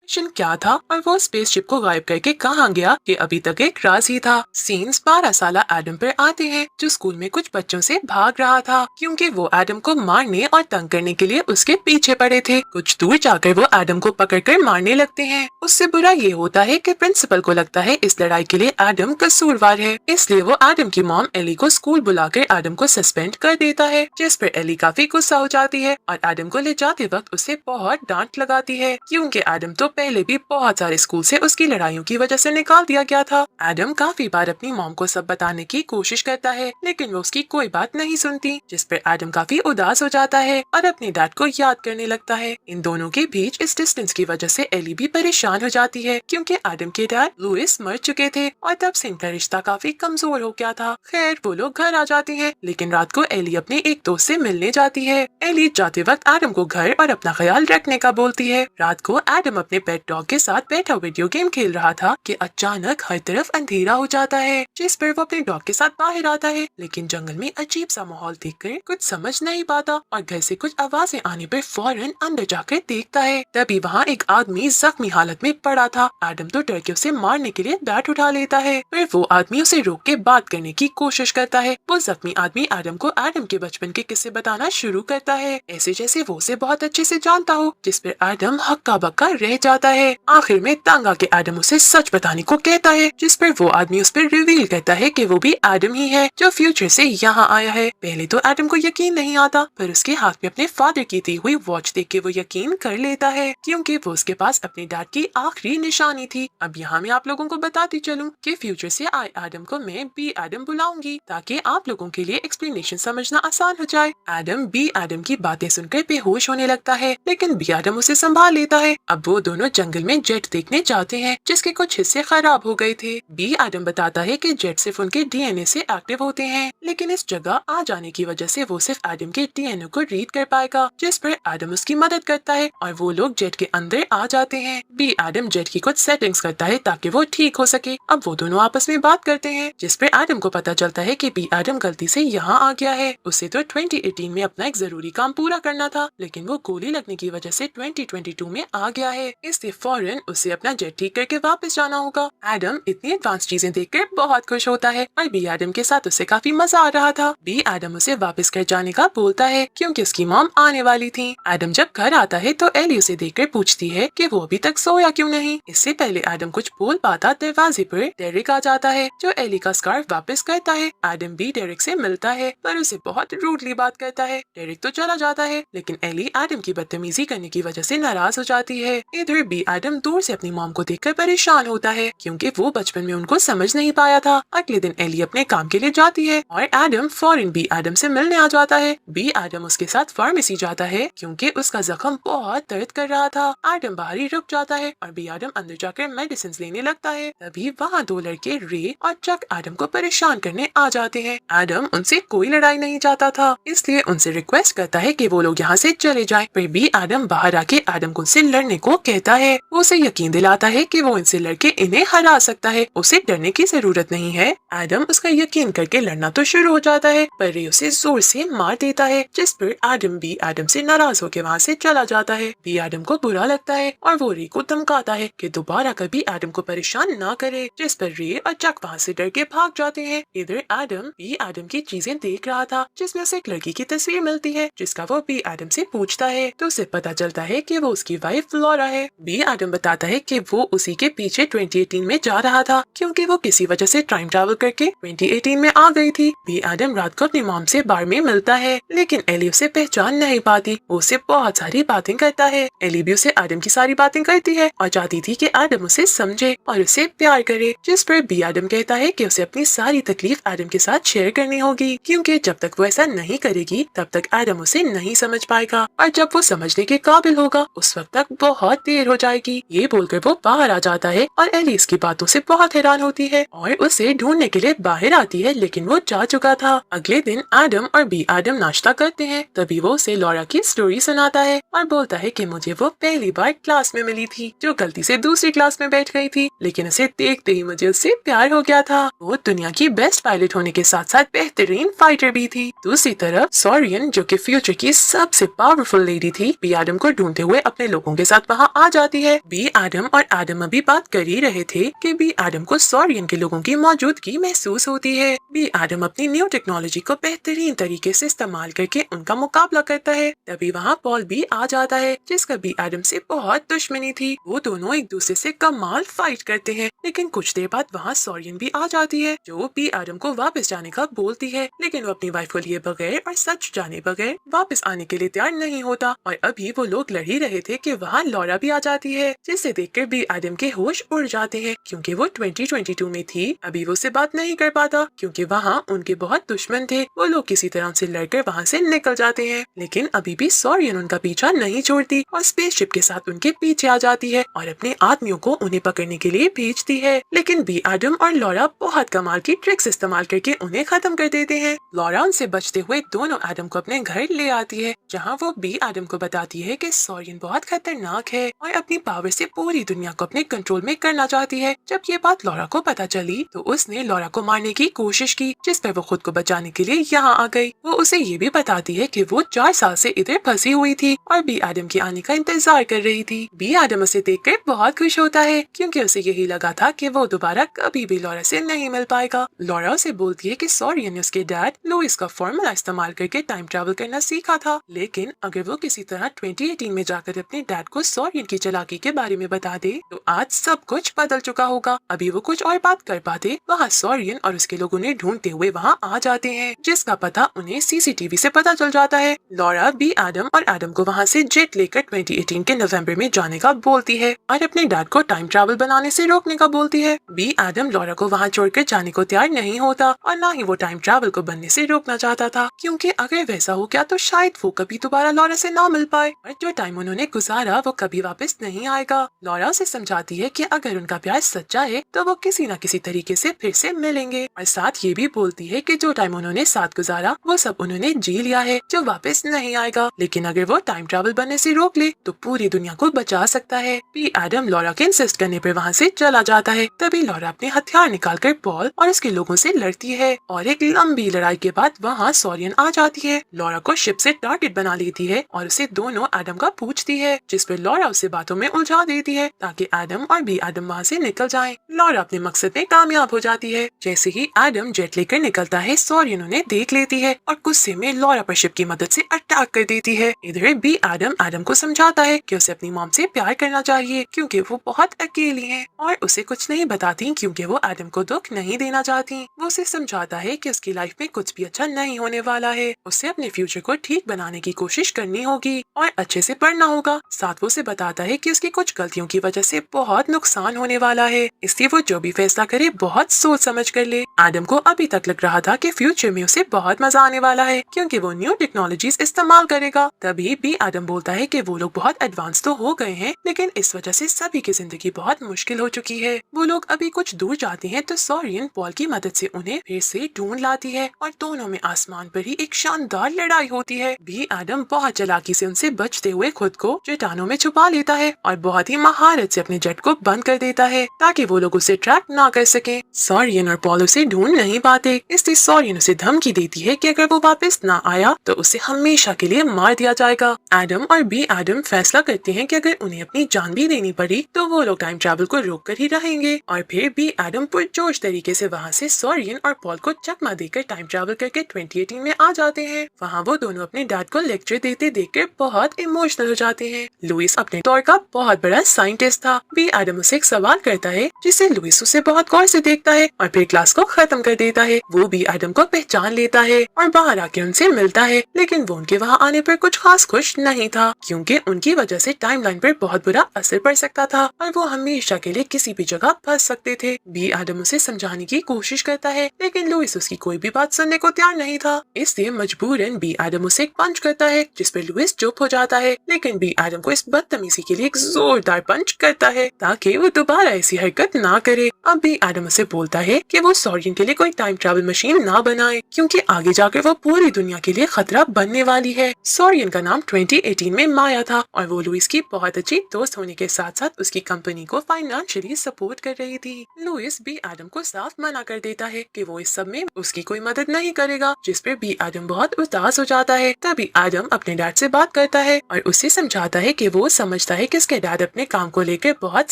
Mission क्या था और वो स्पेसशिप को गायब करके कहाँ गया, ये अभी तक एक राज ही था। सीन्स 12 साल एडम पर आते हैं, जो स्कूल में कुछ बच्चों से भाग रहा था क्योंकि वो एडम को मारने और तंग करने के लिए उसके पीछे पड़े थे। कुछ दूर जाकर वो एडम को पकड़कर मारने लगते हैं। उससे बुरा ये होता है कि प्रिंसिपल को लगता है इस लड़ाई के लिए एडम कसूरवार है, इसलिए वो एडम की मॉम एली को स्कूल बुलाकर एडम को सस्पेंड कर देता है, जिस पर एली काफी गुस्सा हो जाती है और एडम को ले जाते वक्त उसे बहुत डांट लगाती है क्योंकि एडम तो पहले भी बहुत सारे स्कूल से उसकी लड़ाइयों की वजह से निकाल दिया गया था। एडम काफी बार अपनी मॉम को सब बताने की कोशिश करता है, लेकिन वो उसकी कोई बात नहीं सुनती, जिस पर एडम काफी उदास हो जाता है और अपने डैड को याद करने लगता है। इन दोनों के बीच इस डिस्टेंस की वजह से एली भी परेशान हो जाती है क्योंकि एडम के डैड लुइस मर चुके थे और तब से इनका रिश्ता काफी कमजोर हो गया था। खैर वो लोग घर आ जाते हैं, लेकिन रात को एली अपने एक दोस्त से मिलने जाती है। एली जाते वक्त एडम को घर और अपना ख्याल रखने का बोलती है। रात को एडम अपने पेट डॉग के साथ बैठा वीडियो गेम खेल रहा था कि अचानक हर तरफ अंधेरा हो जाता है, जिस पर वो अपने डॉग के साथ बाहर आता है, लेकिन जंगल में अजीब सा माहौल देखकर कुछ समझ नहीं पाता और घर से कुछ आवाजें आने पर फौरन अंदर जाकर देखता है। तभी वहाँ एक आदमी जख्मी हालत में पड़ा था। एडम तो डर के उसे मारने के लिए बैट उठा लेता है, फिर वो आदमी उसे रोक के बात करने की कोशिश करता है। वो जख्मी आदमी एडम को एडम के बचपन के किस्से बताना शुरू करता है, ऐसे जैसे वो उसे बहुत अच्छे से जानता हो, जिस पर एडम हक्का बक्का रह जाता है। आखिर में तंग आके एडम उसे सच बताने को कहता है, जिस पर वो आदमी उस पर रिवील करता है कि वो भी एडम ही है जो फ्यूचर से यहाँ आया है। पहले तो एडम को यकीन नहीं आता, पर उसके हाथ में अपने फादर की दी हुई वॉच देख के वो यकीन कर लेता है क्योंकि वो उसके पास अपने डैड की आखिरी निशानी थी। अब यहाँ मैं आप लोगों को बताती चलूं कि फ्यूचर से आए एडम को मैं बी एडम बुलाऊंगी ताकि आप लोगों के लिए एक्सप्लेनेशन समझना आसान हो जाए। एडम बी एडम की बातें सुनकर बेहोश होने लगता है, लेकिन बी एडम उसे संभाल लेता है। अब वो दोनों जंगल में जेट देखने जाते हैं, जिसके कुछ हिस्से खराब हो गए थे। बी एडम बताता है कि जेट सिर्फ उनके डीएनए से एक्टिव होते हैं, लेकिन इस जगह आ जाने की वजह से वो सिर्फ एडम के डीएनए को रीड कर पाएगा, जिस पर एडम उसकी मदद करता है और वो लोग जेट के अंदर आ जाते हैं। बी एडम जेट की कुछ सेटिंग्स करता है ताकि वो ठीक हो सके। अब वो दोनों आपस में बात करते हैं, जिस पर एडम को पता चलता है कि बी एडम गलती से यहाँ आ गया है। उसे तो 2018 में अपना एक जरूरी काम पूरा करना था, लेकिन वो गोली लगने की वजह से 2022 में आ गया है, इसलिए फौरन उसे अपना जेट ठीक करके वापस जाना होगा। एडम इतनी एडवांस चीजें देखकर बहुत खुश होता है और बी एडम के साथ उसे काफी मजा आ रहा था। बी एडम उसे वापस घर जाने का बोलता है क्योंकि उसकी मॉम आने वाली थी। एडम जब घर आता है तो एली उसे देखकर पूछती है कि वो अभी तक सोया क्यों नहीं। इससे पहले एडम कुछ बोल पाता, दरवाजे पर डेरिक आ जाता है जो एली का स्कार्फ वापस करता है। एडम भी डेरिक से मिलता है, पर उसे बहुत रूडली बात करता है। डेरिक तो चला जाता है, लेकिन एली एडम की बदतमीजी करने की वजह से नाराज हो जाती है। इधर भी एडम दूर से अपनी मॉम को देखकर परेशान होता है क्योंकि वो बचपन में उनको समझ नहीं पाया था। अगले दिन एली अपने काम के लिए जाती है और एडम फौरन बी एडम से मिलने आ जाता है। बी एडम उसके साथ फार्मेसी जाता है क्योंकि उसका जख्म बहुत दर्द कर रहा था। एडम बाहर ही रुक जाता है और बी एडम अंदर जाकर मेडिसिन लेने लगता है। तभी वहाँ दो लड़के रे और चक एडम को परेशान करने आ जाते हैं। एडम उनसे कोई लड़ाई नहीं चाहता था, इसलिए उनसे रिक्वेस्ट करता है कि वो लोग यहाँ से चले जाएं। फिर भी एडम बाहर आके एडम को उनसे लड़ने को कहता है। वो उसे यकीन दिलाता है कि वो इनसे लड़के इन्हें हरा सकता है, उसे डरने की जरूरत नहीं है। एडम उसका यकीन करके लड़ना तो शुरू हो जाता है, पर रे उसे जोर से मार देता है, जिस पर एडम बी एडम से नाराज होकर वहाँ से चला जाता है। बी एडम को बुरा लगता है और वो रे को धमकाता है कि दोबारा कभी एडम को परेशान ना करे, जिस पर रे और चक वहाँ से डर के भाग जाते हैं। इधर एडम बी एडम की चीजें देख रहा था, जिसमें उसे एक लड़की की तस्वीर मिलती है, जिसका वो बी एडम से पूछता है तो उसे पता चलता है कि वो उसकी वाइफ लॉरा है। बी एडम बताता है कि वो उसी के पीछे 2018 में जा रहा था क्योंकि वो किसी वजह से टाइम ट्रैवल करके 2018 में आ गई थी। बी एडम रात को अपनी मॉम से बार में मिलता है, लेकिन एली उसे पहचान नहीं पाती। वो उसे बहुत सारी बातें करता है। एली भी उसे एडम की सारी बातें करती है और चाहती थी कि एडम उसे समझे और उसे प्यार करे, जिस पर बी एडम कहता है कि उसे अपनी सारी तकलीफ एडम के साथ शेयर करनी होगी क्योंकि जब तक वो ऐसा नहीं करेगी तब तक एडम उसे नहीं समझ पाएगा और जब वो समझने के काबिल होगा उस वक्त तक बहुत देर हो जाएगी। ये बोलकर वो बाहर आ जाता है और एली इसकी बातों से बहुत हैरान होती है और उसे ढूंढने के लिए बाहर आती है, लेकिन वो जा चुका था। अगले दिन एडम और बी एडम नाश्ता करते हैं, तभी वो उसे लॉरा की स्टोरी सुनाता है और बोलता है कि मुझे वो पहली बार क्लास में मिली थी जो गलती से दूसरी क्लास में बैठ गई थी, लेकिन उसे देखते ही मुझे उससे प्यार हो गया था। वो दुनिया की बेस्ट पायलट होने के साथ साथ बेहतरीन फाइटर भी थी। दूसरी तरफ सॉरियन, जो कि फ्यूचर की सबसे पावरफुल लेडी थी, बी एडम को ढूंढते हुए अपने लोगों के साथ वहाँ आ जाती है। बी एडम और एडम अभी बात कर ही रहे थे कि बी एडम को सॉरियन के लोगों की मौजूदगी महसूस होती है। बी एडम अपनी न्यू टेक्नोलॉजी को बेहतरीन तरीके से इस्तेमाल करके उनका मुकाबला करता है। तभी वहाँ पॉल भी आ जाता है, जिसका बी एडम से बहुत दुश्मनी थी। वो दोनों एक दूसरे से कमाल फाइट करते हैं, लेकिन कुछ देर बाद वहाँ सॉरियन भी आ जाती है, जो बी एडम को वापस जाने का बोलती है, लेकिन वो अपनी वाइफ को लिए बगैर और सच जाने बगैर वापस आने के लिए तैयार नहीं होता। और अभी वो लोग लड़ ही रहे थे कि वहाँ लॉरा भी आ जाती है, जिसे देखकर बी एडम के होश उड़ जाते हैं, क्योंकि वो 2022 में थी। अभी वो से बात नहीं कर पाता क्योंकि वहाँ उनके बहुत दुश्मन थे। वो लोग किसी तरह से लड़कर वहाँ से निकल जाते हैं, लेकिन अभी भी सॉरियन उनका पीछा नहीं छोड़ती और स्पेसशिप के साथ उनके पीछे आ जाती है और अपने आदमियों को उन्हें पकड़ने के लिए भेजती है। लेकिन बी एडम और लॉरा बहुत कमाल की ट्रिक्स इस्तेमाल करके उन्हें खत्म कर देते हैं। लॉरा उनसे बचते हुए दोनों एडम को अपने घर ले आती है, जहाँ वो बी एडम को बताती है कि सॉरियन बहुत खतरनाक है और अपनी पावर से पूरी दुनिया को अपने कंट्रोल में करना चाहती है। जब ये बात लॉरा को पता चली तो उसने लॉरा को मारने की कोशिश की, जिस पर वो खुद को बचाने के लिए यहाँ आ गई। वो उसे ये भी बताती है कि वो 4 साल से इधर फंसी हुई थी और बी एडम के आने का इंतजार कर रही थी। बी एडम उसे देखकर बहुत खुश होता है, क्योंकि उसे यही लगा था कि वो दोबारा कभी भी लॉरा से नहीं मिल पाएगा। लॉरा उसे बोलती है कि सॉरियन ने उसके डैड लुइस का फॉर्मूला इस्तेमाल करके टाइम ट्रैवल करना सीखा था, लेकिन अगर वो किसी तरह 2018 में जाकर अपने डैड को सॉरियन की चालाकी के बारे में बता दे तो आज सब कुछ बदल चुका होगा। अभी वो कुछ और बात कर पाते, वहाँ सॉरियन और उसके लोग उन्हें ढूंढते हुए वहाँ आ जाते हैं, जिसका पता उन्हें सीसीटीवी से पता चल जाता है। लॉरा बी एडम और एडम को वहाँ से जेट लेकर 2018 के नवंबर में जाने का बोलती है और अपने डैड को टाइम ट्रैवल बनाने से रोकने का बोलती है। बी एडम लॉरा को वहाँ छोड़कर जाने को तैयार नहीं होता और ना ही वो टाइम ट्रैवल को बनने से रोकना चाहता था, क्योंकि अगर वैसा हो गया तो शायद वो कभी दोबारा लॉरा से ना मिल पाए और जो टाइम उन्होंने गुजारा वो कभी वापस नहीं आएगा। लॉरा उसे समझाती है कि अगर उनका प्यार सच्चा है तो वो किसी न किसी तरीके से फिर से मिलेंगे, और साथ ये भी बोलती है कि जो टाइम उन्होंने साथ गुजारा वो सब उन्होंने जी लिया है, जो वापस नहीं आएगा, लेकिन अगर वो टाइम ट्रैवल बनने से रोक ले तो पूरी दुनिया को बचा सकता है। बी एडम लॉरा के इंसिस्ट करने पर वहाँ से चला जाता है। तभी लॉरा अपने हथियार निकालकर पॉल और उसके लोगों से लड़ती है और एक लंबी लड़ाई के बाद वहाँ सॉरियन आ जाती है। लॉरा को शिप से टारगेट बना लेती है और उसे दोनों एडम का पूछती है, जिस पर लॉरा उसे बातों में उलझा देती है ताकि एडम और बी एडम वहाँ से निकल जाएं। लॉरा अपने मकसद में कामयाब हो जाती है। जैसे ही एडम जेट लेकर निकलता है, सॉरियन उन्हें देख लेती है और गुस्से में लॉरा पर शिप की मदद से अटैक कर देती है। इधर बी एडम को समझाता है कि उसे अपनी मॉम से प्यार करना चाहिए, क्योंकि वो बहुत अकेली है, और उसे कुछ नहीं बताती क्योंकि वो एडम को दुख नहीं देना चाहती। वो उसे समझाता है कि उसकी लाइफ में कुछ भी अच्छा नहीं होने वाला है, उसे अपने फ्यूचर को ठीक बनाने की कोशिश करनी होगी और अच्छे से पढ़ना होगा। साथ वो उसे बताता है कि उसकी कुछ गलतियों की वजह से बहुत नुकसान होने वाला है, इसलिए वो जो भी फैसला करे बहुत सोच समझ कर ले। एडम को अभी तक लग रहा था कि फ्यूचर में उसे बहुत मजा आने वाला है, क्योंकि वो न्यू टेक्नोलॉजीज इस्तेमाल करेगा। तभी भी एडम बोलता है कि वो लोग बहुत एडवांस तो हो गए हैं, लेकिन इस वजह से सभी की जिंदगी बहुत मुश्किल हो चुकी है। वो लोग अभी कुछ दूर जाते हैं तो सॉरियन पॉल की मदद से उन्हें फिर से ढूंढ लाती है और दोनों में आसमान पर ही एक शानदार लड़ाई होती है। भी एडम बहुत चालाकी से उनसे बचते हुए खुद को चट्टानों में छुपा लेता है और बहुत ही महारत से अपने जेट को बंद कर देता है ताकि वो लोग उसे ट्रैक ना कर सके। सॉरियन और पॉल उसे ढूंढ नहीं पाते, इसलिए सॉरियन उसे धमकी देती है कि अगर वो वापस ना आया तो उसे हमेशा के लिए मार दिया जाएगा। एडम और बी एडम फैसला करते हैं कि अगर उन्हें अपनी जान भी देनी पड़ी तो वो लोग टाइम ट्रैवल को रोक कर ही रहेंगे, और फिर बी एडम पुरजोश तरीके से वहाँ से सॉरियन और पॉल को चकमा देकर टाइम ट्रैवल करके 2018 में आ जाते हैं। वहाँ वो दोनों अपने डैड को लेक्चर देते देखकर बहुत इमोशनल हो जाते हैं। लुइस अपने दौर का बहुत बड़ा साइंटिस्ट था। बी एडम उसे एक सवाल करता है, जिससे लुइस उसे बहुत गौर से देखता है और फिर क्लास को खत्म कर देता है। वो बी एडम को पहचान लेता है और बाहर आके उनसे मिलता है, लेकिन वो उनके वहाँ आने पर कुछ खास खुश नहीं था, क्योंकि उनकी वजह से टाइमलाइन पर बहुत बुरा असर पड़ सकता था और वो हमेशा के लिए किसी भी जगह फंस सकते थे। बी एडम उसे समझाने की कोशिश करता है, लेकिन लुइस उसकी कोई भी बात सुनने को तैयार नहीं था, इसलिए मजबूरन बी एडम उसे एक पंच करता है, जिस पर लुइस चुप हो जाता है। लेकिन बी एडम को इस बदतमीजी के लिए एक जोरदार पंच करता है ताकि वो दोबारा ऐसी हरकत ना करे। अब बी एडम उसे बोलता है कि वो सॉरियन के लिए कोई टाइम ट्रैवल मशीन ना बनाए, क्योंकि आगे जाकर वो पूरी दुनिया के लिए खतरा बनने वाली है। सॉरियन का नाम 2018 में माया था और वो लुइस की बहुत अच्छी दोस्त होने के साथ साथ उसकी कंपनी को फाइनेंशियली सपोर्ट कर रही थी। लुइस बी एडम को साफ मना कर देता है कि वो इस सब में उसकी कोई मदद नहीं करेगा, जिस पर बी एडम बहुत उदास हो जाता है। तभी एडम अपने डैड से बात करता है और उसे समझाता है कि वो समझता है कि उसके डैड अपने काम को लेकर बहुत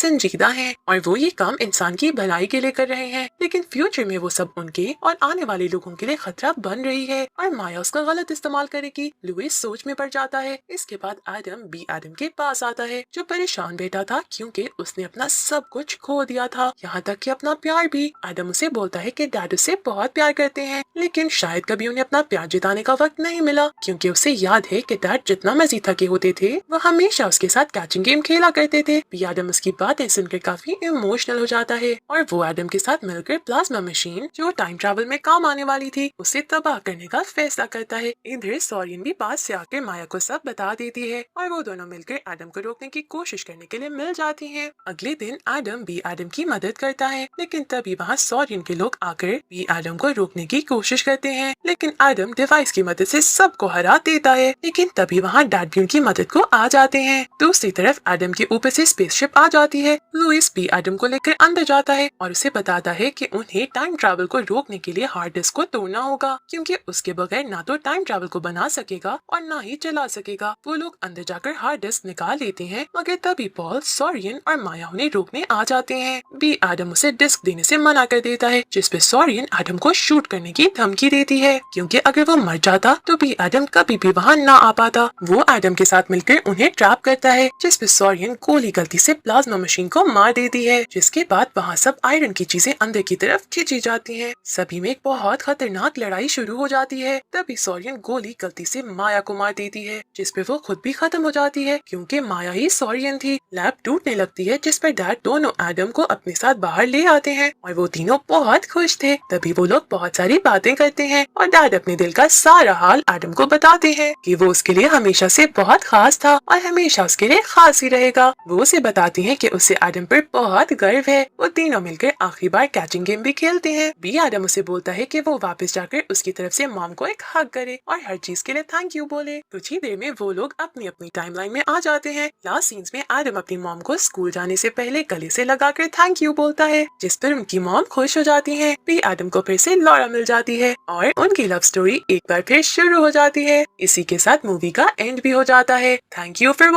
संजीदा हैं और वो ये काम इंसान की भलाई के लिए कर रहे हैं, लेकिन फ्यूचर में वो सब उनके और आने वाले लोगों के लिए खतरा बन रही है और माया उसका गलत इस्तेमाल करेगी। लुइस सोच में पड़ जाता है। इसके बाद एडम बी एडम के पास आता है, जो परेशान बैठा था क्योंकि उसने अपना सब कुछ खो दिया था, यहाँ तक कि अपना प्यार भी। एडम उसे बोलता है कि डैड उसे बहुत प्यार करते हैं, लेकिन शायद कभी उन्हें अपना प्यार जिताने का वक्त नहीं मिला, क्योंकि उसे याद है कि डैड जितना मर्जी थके होते थे वो हमेशा उसके साथ कैचिंग गेम खेला करते थे। बी एडम उसकी बातें सुनकर काफी इमोशनल हो जाता है और वो एडम के साथ मिलकर प्लाज्मा मशीन, जो टाइम ट्रैवल में काम आने वाली थी, उसे तबाह करने का फैसला करता है। इधर सॉरियन भी पास से आकर माया को सब बता देती है और वो दोनों मिलकर एडम को रोकने की कोशिश करने के लिए मिल जाती हैं। अगले दिन एडम बी एडम की मदद करता है, लेकिन तभी वहाँ सॉरियन के लोग आकर बी एडम को रोकने की कोशिश करते हैं, लेकिन एडम डिवाइस की मदद से सबको हरा देता है। लेकिन तभी वहाँ डैड भी उनकी मदद को आ जाते हैं। दूसरी तरफ एडम के ऊपर से स्पेसशिप आ जाती है। लुइस बी एडम को लेकर अंदर जाता है और उसे बताता है कि उन्हें टाइम ट्रैवल को रोकने के लिए हार्ड डिस्क को तोड़ना होगा, क्योंकि उसके बगैर ना तो टाइम ट्रैवल को बना सकेगा और ना ही चला सकेगा। वो लोग अंदर जाकर हार्ड डिस्क निकाल लेते हैं, मगर तभी पॉल, सॉरियन और माया उन्हें रोकने आ जाते हैं। बी एडम उसे डिस्क देने से मना कर देता है, जिसपे सॉरियन एडम को शूट करने की धमकी देती है, क्योंकि अगर वो मर जाता तो बी एडम कभी भी वहाँ ना आ पाता। वो एडम के साथ मिलकर उन्हें ट्रैप करता है, जिसपे सॉरियन गोली गलती से प्लाज्मा मशीन को मार देती है, जिसके बाद वहाँ सब आयरन की चीजें अंदर की तरफ खींची जाती हैं। सभी में एक बहुत खतरनाक लड़ाई शुरू हो जाती है। तभी सॉरियन गोली गलती से माया को मार देती है, जिसपे वो खुद भी खत्म हो जाती है, क्योंकि माया ही सॉरियन थी। लैब टूटने लगती है, जिस पर डैड दोनों एडम को अपने साथ बाहर ले आते हैं और वो तीनों बहुत खुश थे। तभी वो लोग बहुत सारी बातें करते हैं और डैड अपने दिल का सारा हाल एडम को बताते हैं कि वो उसके लिए हमेशा से बहुत खास था और हमेशा उसके लिए खास ही रहेगा। वो उसे बताती हैं कि उसे एडम पर बहुत गर्व है। वो तीनों मिलकर आखिरी बार कैचिंग गेम भी खेलते हैं। बी एडम उसे बोलता है कि वो वापस जाकर उसकी तरफ से मॉम को एक हग करे और हर चीज के लिए थैंक यू बोले। कुछ ही देर में वो लोग अपनी अपनी टाइमलाइन में आ जाते हैं। लास्ट सीन्स में एडम अपनी मॉम को स्कूल जाने से पहले गले से लगाकर थैंक यू बोलता है, जिस पर उनकी मॉम खुश हो जाती है। बी एडम को फिर से लॉरा मिल जाती है और उनकी लव स्टोरी एक बार फिर शुरू हो जाती है। इसी के साथ मूवी का एंड भी हो जाता है। Thank you for